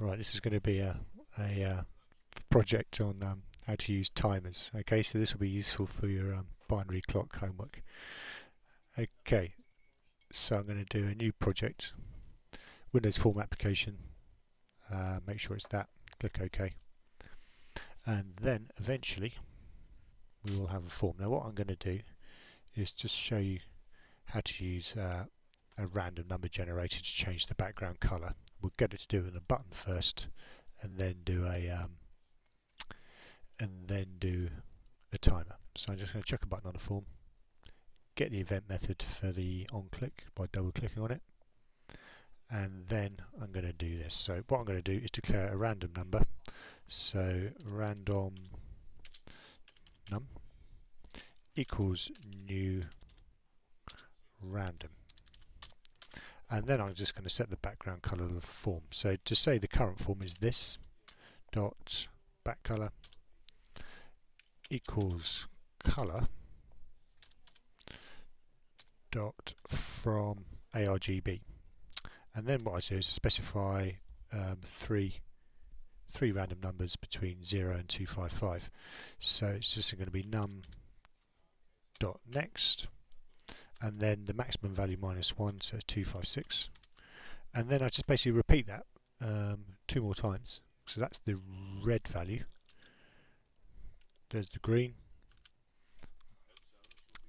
Right, this is going to be a project on how to use timers. Okay, so this will be useful for your binary clock homework. Okay, so I'm going to do a new project, Windows Form application. Make sure it's that. Click OK, and then eventually we will have a form. Now, what I'm going to do is just show you how to use a random number generator to change the background color. We'll get it to do it with a button first, and then do a timer. So I'm just going to chuck a button on the form, get the event method for the on-click by double-clicking on it, and then I'm going to do this. So what I'm going to do is declare a random number. So random num equals new random. And then I'm just going to set the background color of the form. So to say the current form is this dot back color equals color dot from ARGB. And then what I do is specify three random numbers between 0 and 255. So it's just going to be num dot next, and then the maximum value -1, so it's 256, and then I just basically repeat that 2 more times. So that's the red value, there's the green,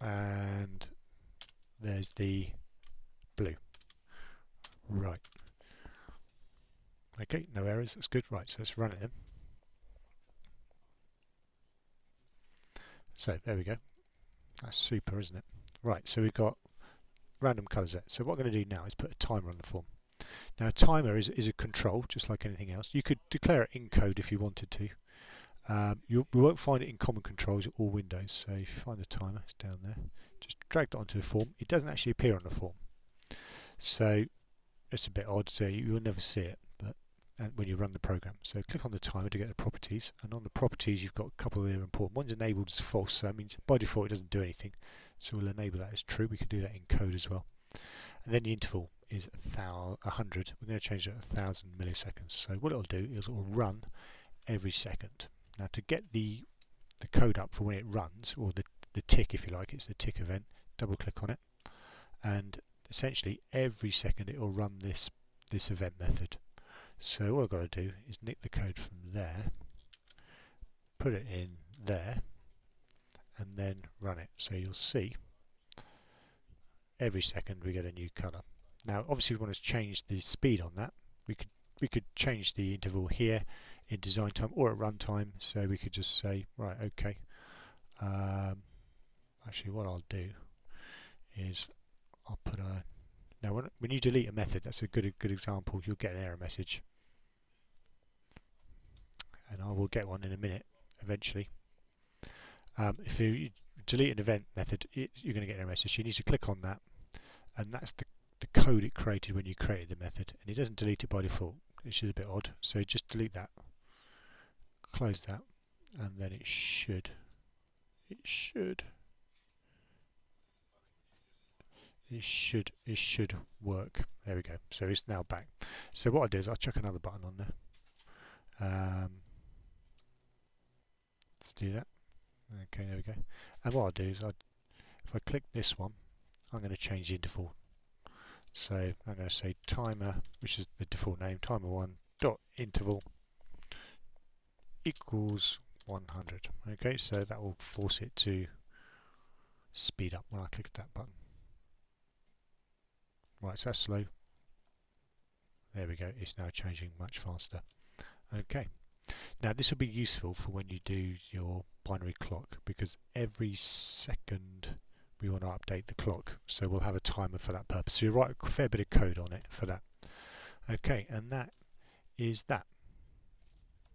and there's the blue. Right, okay, no errors, that's good. Right, so let's run it then. So there we go, that's super, isn't it? Right, so we've got random colours there. So what I'm going to do now is put a timer on the form. Now a timer is a control, just like anything else. You could declare it in code if you wanted to. We won't find it in common controls or Windows, so if you find the timer, it's down there. Just drag it onto the form. It doesn't actually appear on the form. So it's a bit odd, so you will never see it when you run the program. So click on the timer to get the properties, and on the properties you've got a couple of important ones. Enabled as false, so that means by default it doesn't do anything. So we'll enable that as true. We can do that in code as well. And then the interval is 100. We're going to change it to 1000 milliseconds. So what it'll do is it will run every second. Now to get the code up for when it runs, or the tick if you like, it's the tick event, double click on it, and essentially every second it will run this event method. So what I've got to do is nick the code from there, put it in there, and then run it. So you'll see every second we get a new colour. Now obviously we want to change the speed on that. We could change the interval here in design time or at runtime, so we could just say, right, okay, actually what I'll do is I'll put a, now when you delete a method, that's a good example, you'll get an error message, and I will get one in a minute eventually. If you delete an event method, you're going to get an error message. You need to click on that, and that's the code it created when you created the method, and it doesn't delete it by default, which is a bit odd. So just delete that, close that, and then it should work. There we go. So it's now back. So what I do is I'll chuck another button on there. Let's do that. Okay, there we go. And what I'll do is if I click this one, I'm going to change the interval. So I'm going to say timer, which is the default name, timer1 dot interval equals 100. Okay, so that will force it to speed up when I click that button. Right, so that's slow. There we go, it's now changing much faster. Okay, now this will be useful for when you do your binary clock, because every second we want to update the clock, so we'll have a timer for that purpose. So you write a fair bit of code on it for that. Okay, and that is that.